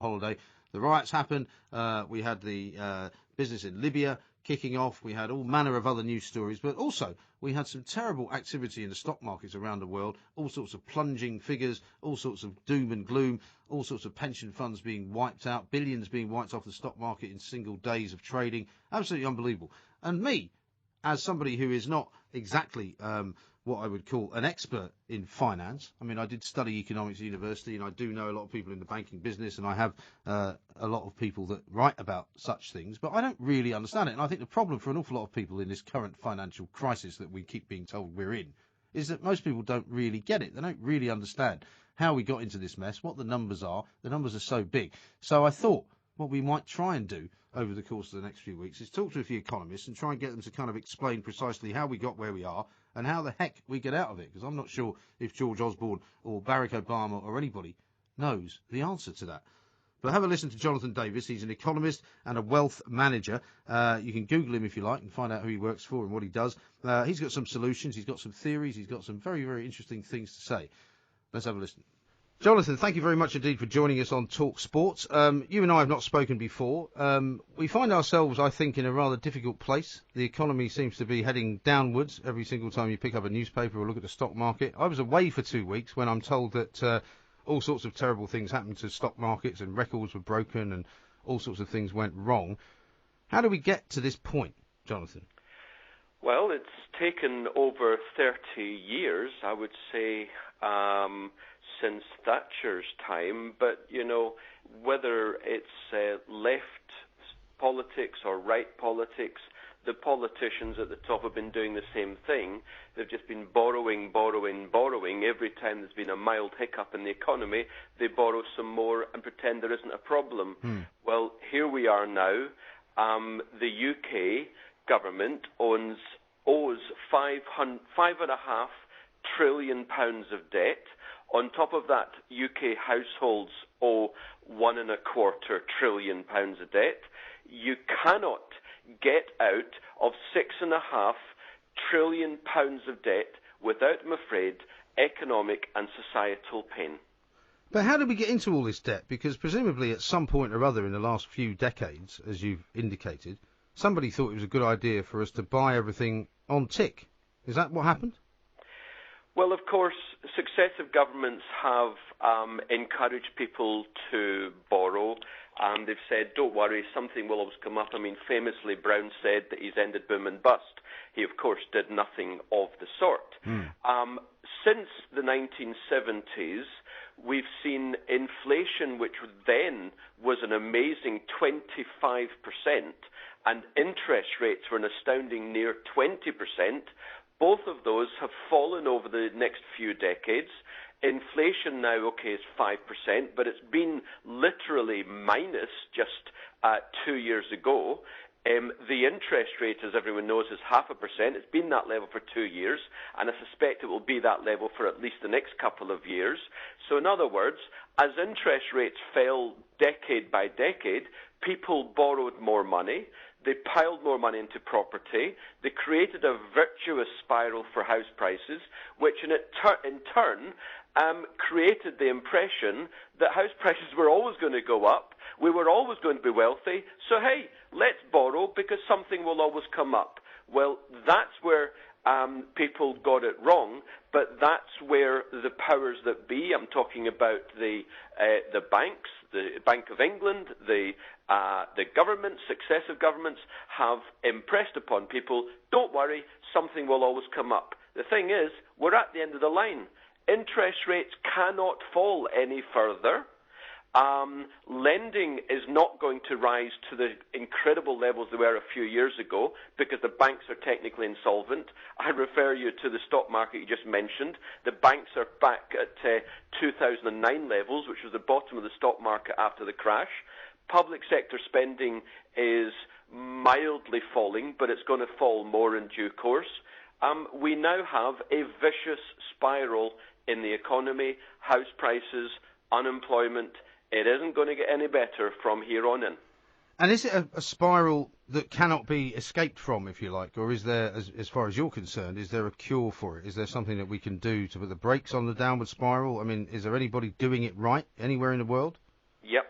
holiday. The riots happened. We had the business in Libya kicking off. We had all manner of other news stories, but also we had some terrible activity in the stock markets around the world, all sorts of plunging figures, all sorts of doom and gloom, all sorts of pension funds being wiped out, billions being wiped off the stock market in single days of trading. Absolutely unbelievable. And me, as somebody who is not exactly what I would call an expert in finance. I mean, I did study economics at university, and I do know a lot of people in the banking business, and I have a lot of people that write about such things, but I don't really understand it. And I think the problem for an awful lot of people in this current financial crisis that we keep being told we're in is that most people don't really get it. They don't really understand how we got into this mess, what the numbers are. The numbers are so big. So I thought what we might try and do over the course of the next few weeks is talk to a few economists and try and get them to kind of explain precisely how we got where we are and how the heck we get out of it, because I'm not sure if George Osborne or Barack Obama or anybody knows the answer to that. But have a listen to Jonathan Davis. He's an economist and a wealth manager. You can Google him if you like and find out who he works for and what he does. He's got some solutions. He's got some theories. He's got some very, very interesting things to say. Let's have a listen. Jonathan, thank you very much indeed for joining us on Talksport. You and I have not spoken before. We find ourselves, I think, in a rather difficult place. The economy seems to be heading downwards every single time you pick up a newspaper or look at the stock market. I was away for 2 weeks when I'm told that all sorts of terrible things happened to stock markets and records were broken and all sorts of things went wrong. How do we get to this point, Jonathan? Well, it's taken over 30 years, I would say, since Thatcher's time, but, you know, whether it's left politics or right politics, the politicians at the top have been doing the same thing. They've just been borrowing. Every time there's been a mild hiccup in the economy, they borrow some more and pretend there isn't a problem. Well, here we are now. The UK government owes £5.5 trillion of debt. On top of that, UK households owe £1.25 trillion of debt. You cannot get out of £6.5 trillion of debt without, I'm afraid, economic and societal pain. But how did we get into all this debt? Because presumably at some point or other in the last few decades, as you've indicated, somebody thought it was a good idea for us to buy everything on tick. Is that what happened? Well, of course, successive governments have encouraged people to borrow, and they've said, don't worry, something will always come up. I mean, famously, Brown said that he's ended boom and bust. He, of course, did nothing of the sort. Since the 1970s, we've seen inflation, which then was an amazing 25%, and interest rates were an astounding near 20%. Both of those have fallen over the next few decades. Inflation now, okay, is 5%, but it's been literally minus just 2 years ago. The interest rate, as everyone knows, is 0.5%. It's been that level for 2 years, and I suspect it will be that level for at least the next couple of years. So in other words, as interest rates fell decade by decade, people borrowed more money. They piled more money into property. They created a virtuous spiral for house prices, which in turn created the impression that house prices were always going to go up. We were always going to be wealthy. So, hey, let's borrow because something will always come up. Well, that's where people got it wrong, but that's where the powers that be, I'm talking about the banks, the Bank of England, the government, successive governments, have impressed upon people, don't worry, something will always come up. The thing is, we're at the end of the line. Interest rates cannot fall any further. Lending is not going to rise to the incredible levels they were a few years ago because the banks are technically insolvent. I refer you to the stock market you just mentioned. The banks are back at 2009 levels, which was the bottom of the stock market after the crash. Public sector spending is mildly falling, but it's going to fall more in due course. We now have a vicious spiral in the economy, house prices, unemployment. It isn't going to get any better from here on in. And is it a spiral that cannot be escaped from, if you like, or is there, as far as you're concerned, is there a cure for it? Is there something that we can do to put the brakes on the downward spiral? I mean, is there anybody doing it right anywhere in the world? Yep.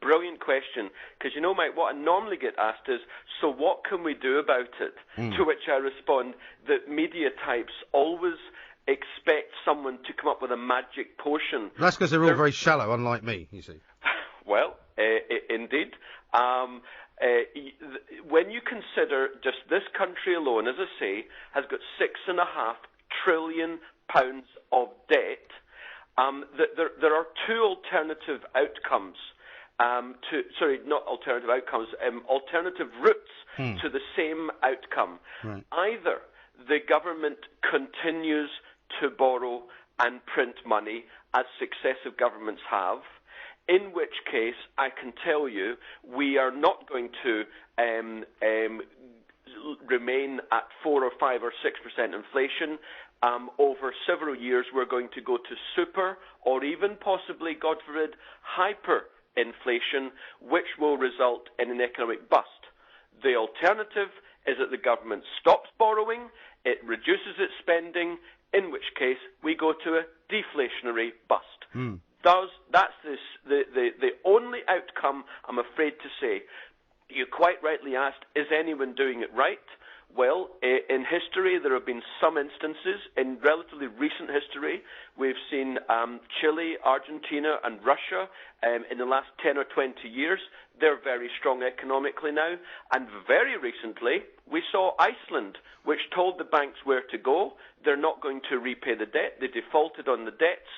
Brilliant question. Because, Mike, what I normally get asked is, so what can we do about it? To which I respond that media types always expect someone to come up with a magic potion. That's because they're all very shallow, unlike me, you see. Well, indeed. When you consider just this country alone, as I say, has got £6.5 trillion of debt, there are two alternative outcomes. Alternative routes to the same outcome. Right. Either the government continues to borrow and print money, as successive governments have, in which case I can tell you we are not going to remain at 4 or 5 or 6% inflation. Over several years, we're going to go to super or even possibly, God forbid, hyperinflation, which will result in an economic bust. The alternative is that the government stops borrowing, it reduces its spending, in which case we go to a deflationary bust. That's the only outcome, I'm afraid to say. You quite rightly asked, is anyone doing it right? Well, in history, there have been some instances. In relatively recent history, we've seen Chile, Argentina, and Russia in the last 10 or 20 years. They're very strong economically now. And very recently, we saw Iceland, which told the banks where to go. They're not going to repay the debt. They defaulted on the debts.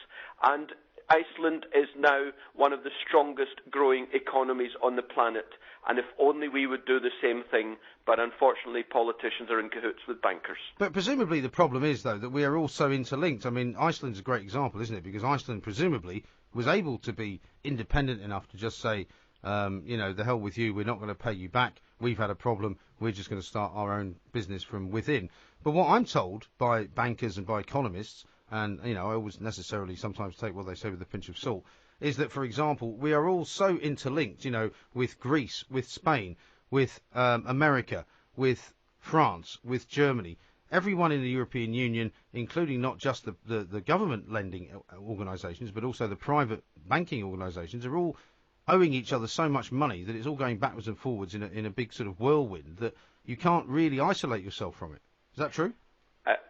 And Iceland is now one of the strongest growing economies on the planet. And if only we would do the same thing, but unfortunately politicians are in cahoots with bankers. But presumably the problem is, though, that we are all so interlinked. I mean, Iceland's a great example, isn't it? Because Iceland presumably was able to be independent enough to just say, the hell with you, we're not going to pay you back, we've had a problem, we're just going to start our own business from within. But what I'm told by bankers and by economists, and, I always necessarily sometimes take what they say with a pinch of salt, is that, for example, we are all so interlinked, with Greece, with Spain, with America, with France, with Germany. Everyone in the European Union, including not just the government lending organisations, but also the private banking organisations, are all owing each other so much money that it's all going backwards and forwards in a big sort of whirlwind that you can't really isolate yourself from it. Is that true?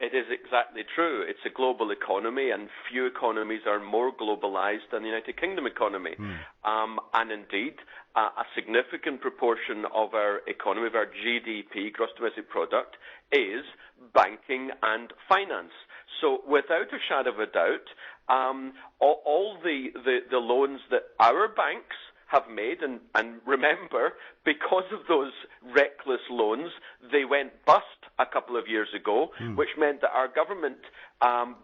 It is exactly true. It's a global economy, and few economies are more globalized than the United Kingdom economy. And indeed, a significant proportion of our economy, of our GDP, gross domestic product, is banking and finance. So without a shadow of a doubt, all the loans that our banks have made, and remember, because of those reckless loans, they went bust a couple of years ago, which meant that our government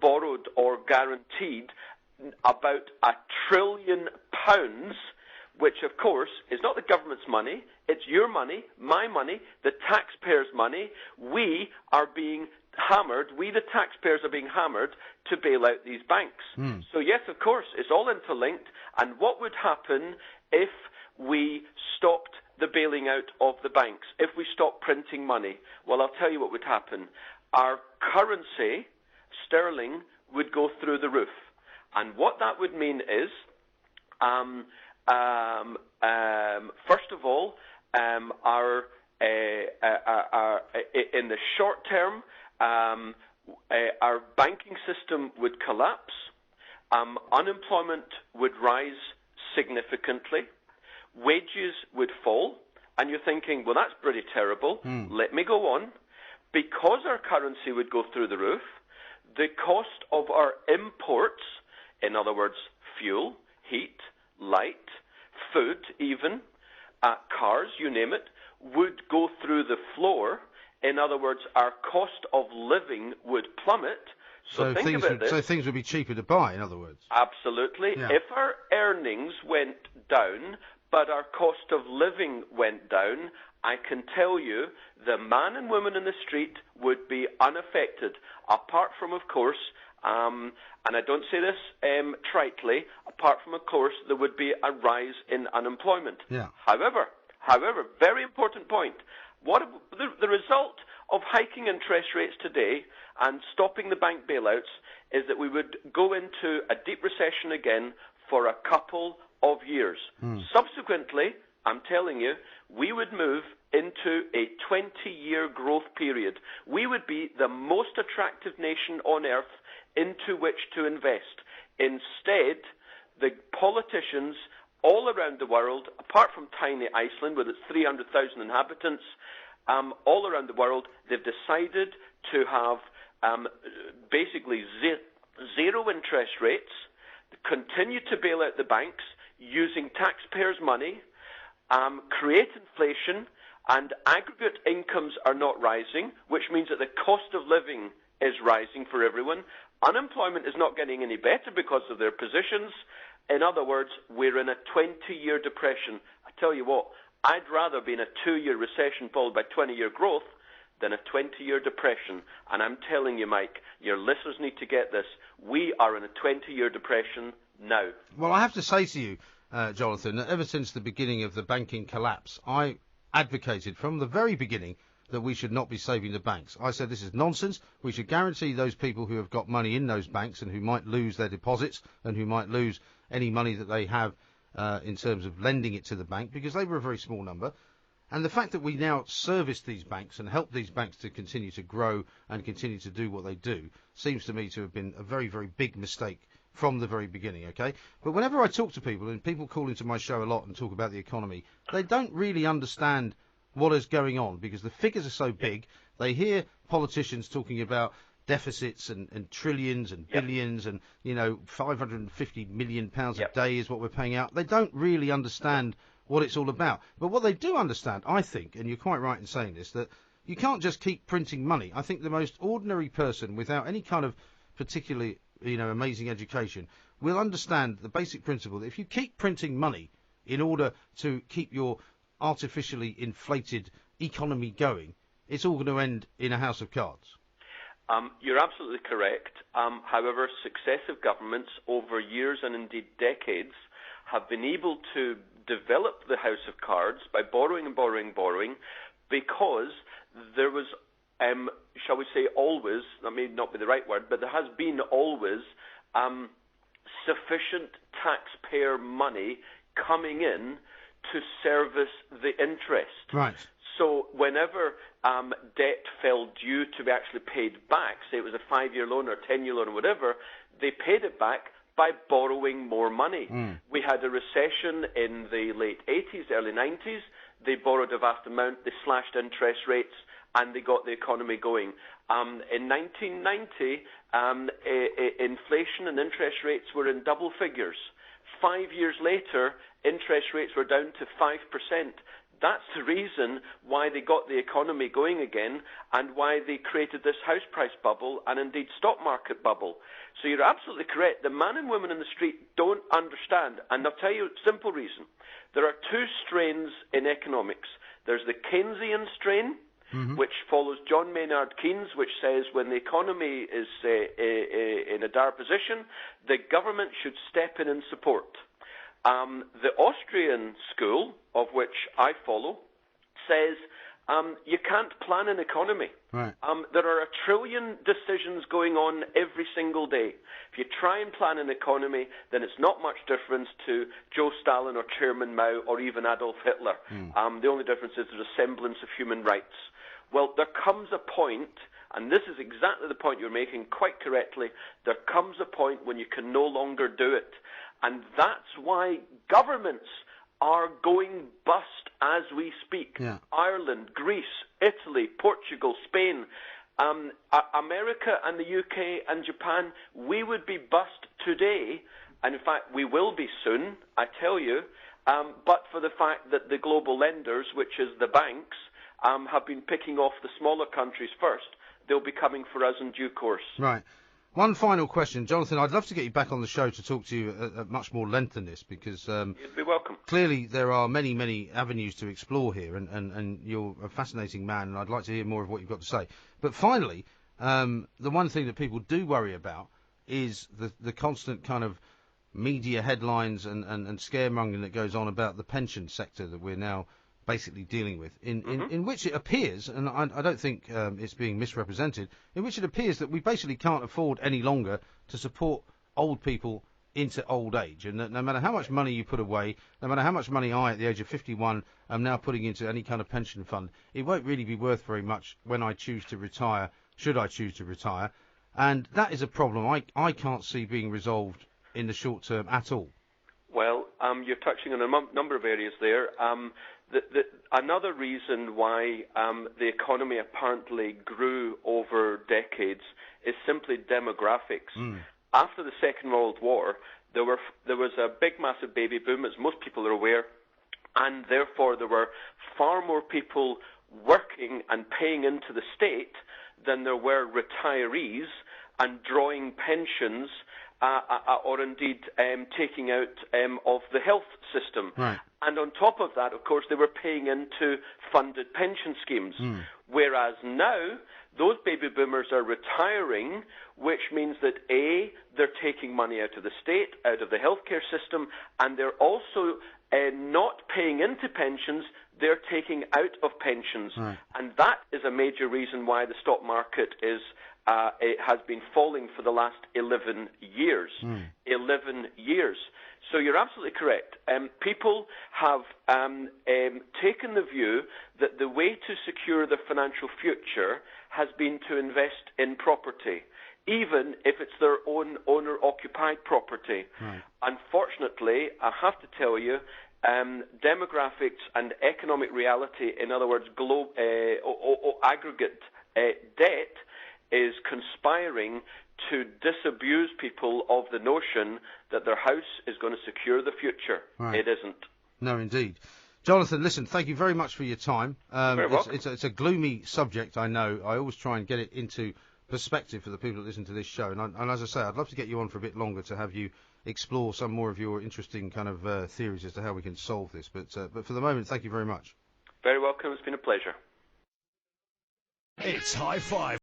borrowed or guaranteed about £1 trillion, which, of course, is not the government's money. It's your money, my money, the taxpayers' money. We are being hammered, we the taxpayers are being hammered to bail out these banks. So yes, of course, it's all interlinked. And what would happen if we stopped the bailing out of the banks, if we stopped printing money? Well, I'll tell you what would happen. Our currency, sterling, would go through the roof. And what that would mean is, first of all, in the short term, our banking system would collapse, unemployment would rise significantly, wages would fall, and you're thinking, well, that's pretty terrible. Let me go on. Because our currency would go through the roof, the cost of our imports, in other words, fuel, heat, light, food even, cars, you name it, would go through the floor. In other words, our cost of living would plummet. So think about this. So things would be cheaper to buy, in other words. Absolutely. Yeah. If our earnings went down, but our cost of living went down, I can tell you the man and woman in the street would be unaffected, apart from, of course, and I don't say this tritely, apart from, of course, there would be a rise in unemployment. Yeah. However, very important point, the result of hiking interest rates today and stopping the bank bailouts is that we would go into a deep recession again for a couple of years. Subsequently, I'm telling you, we would move into a 20-year growth period. We would be the most attractive nation on earth into which to invest. Instead, the politicians all around the world, apart from tiny Iceland with its 300,000 inhabitants, all around the world, they've decided to have basically zero interest rates, continue to bail out the banks using taxpayers' money, create inflation, and aggregate incomes are not rising, which means that the cost of living is rising for everyone. Unemployment is not getting any better because of their positions. In other words, we're in a 20-year depression. I tell you what, I'd rather be in a 2-year recession followed by 20-year growth than a 20-year depression. And I'm telling you, Mike, your listeners need to get this. We are in a 20-year depression now. Well, I have to say to you, Jonathan, that ever since the beginning of the banking collapse, I advocated from the very beginning that we should not be saving the banks. I said this is nonsense. We should guarantee those people who have got money in those banks and who might lose their deposits and who might lose any money that they have in terms of lending it to the bank, because they were a very small number. And the fact that we now service these banks and help these banks to continue to grow and continue to do what they do seems to me to have been a very, very big mistake from the very beginning, okay? But whenever I talk to people, and people call into my show a lot and talk about the economy, they don't really understand what is going on because the figures are so big. They hear politicians talking about deficits and trillions and billions and, 550 million pounds a day is what we're paying out. They don't really understand what it's all about. But what they do understand, I think, and you're quite right in saying this, that you can't just keep printing money. I think the most ordinary person without any kind of particularly amazing education will understand the basic principle that if you keep printing money in order to keep your artificially inflated economy going, it's all going to end in a house of cards. You're absolutely correct. However, successive governments over years and indeed decades have been able to develop the house of cards by borrowing and borrowing and borrowing because there was shall we say always, that may not be the right word, but there has been always sufficient taxpayer money coming in to service the interest. Right. So whenever debt fell due to be actually paid back, say it was a 5-year loan or a 10-year loan or whatever, they paid it back by borrowing more money. We had a recession in the late 80s, early 90s. They borrowed a vast amount, they slashed interest rates, and they got the economy going. In 1990, inflation and interest rates were in double figures. 5 years later, interest rates were down to 5%. That's the reason why they got the economy going again and why they created this house price bubble and indeed stock market bubble. So you're absolutely correct. The man and woman in the street don't understand. And I'll tell you a simple reason. There are two strains in economics. There's the Keynesian strain, which follows John Maynard Keynes, which says when the economy is in a dire position, the government should step in and support. The Austrian school, of which I follow, says you can't plan an economy. Right. There are 1 trillion decisions going on every single day. If you try and plan an economy, then it's not much difference to Joe Stalin or Chairman Mao or even Adolf Hitler. The only difference is there's a semblance of human rights. Well, there comes a point, and this is exactly the point you're making quite correctly, there comes a point when you can no longer do it. And that's why governments are going bust as we speak. Yeah. Ireland, Greece, Italy, Portugal, Spain, America and the UK and Japan, we would be bust today, and in fact we will be soon, I tell you, but for the fact that the global lenders, which is the banks, have been picking off the smaller countries first. They'll be coming for us in due course. Right. One final question, Jonathan. I'd love to get you back on the show to talk to you at much more length than this, because You'd be welcome. Clearly there are many, many avenues to explore here, and you're a fascinating man, and I'd like to hear more of what you've got to say. But finally, the one thing that people do worry about is the constant kind of media headlines and scaremongering that goes on about the pension sector that we're now basically dealing with, in which it appears, and I don't think it's being misrepresented, in which it appears that we basically can't afford any longer to support old people into old age, and no matter how much money you put away, no matter how much money I, at the age of 51, am now putting into any kind of pension fund, it won't really be worth very much when I choose to retire, should I choose to retire. And that is a problem I can't see being resolved in the short term at all. Well, you're touching on a number of areas there. Another reason why the economy apparently grew over decades is simply demographics. After the Second World War, there was a big, massive baby boom, as most people are aware, and therefore there were far more people working and paying into the state than there were retirees and drawing pensions or indeed taking out of the health system. Right. And on top of that, of course, they were paying into funded pension schemes. Whereas now, those baby boomers are retiring, which means that A, they're taking money out of the state, out of the healthcare system, and they're also not paying into pensions, they're taking out of pensions. Right. And that is a major reason why the stock market it has been falling for the last 11 years. 11 years. So you're absolutely correct. People have taken the view that the way to secure their financial future has been to invest in property, even if it's their own owner-occupied property. Right. Unfortunately, I have to tell you, demographics and economic reality, in other words, aggregate debt, is conspiring to disabuse people of the notion that their house is going to secure the future. Right. It isn't. No, indeed. Jonathan, listen, thank you very much for your time. Very welcome. It's a gloomy subject, I know. I always try and get it into perspective for the people that listen to this show. And as I say, I'd love to get you on for a bit longer to have you explore some more of your interesting kind of theories as to how we can solve this. But for the moment, thank you very much. Very welcome. It's been a pleasure. It's High Five.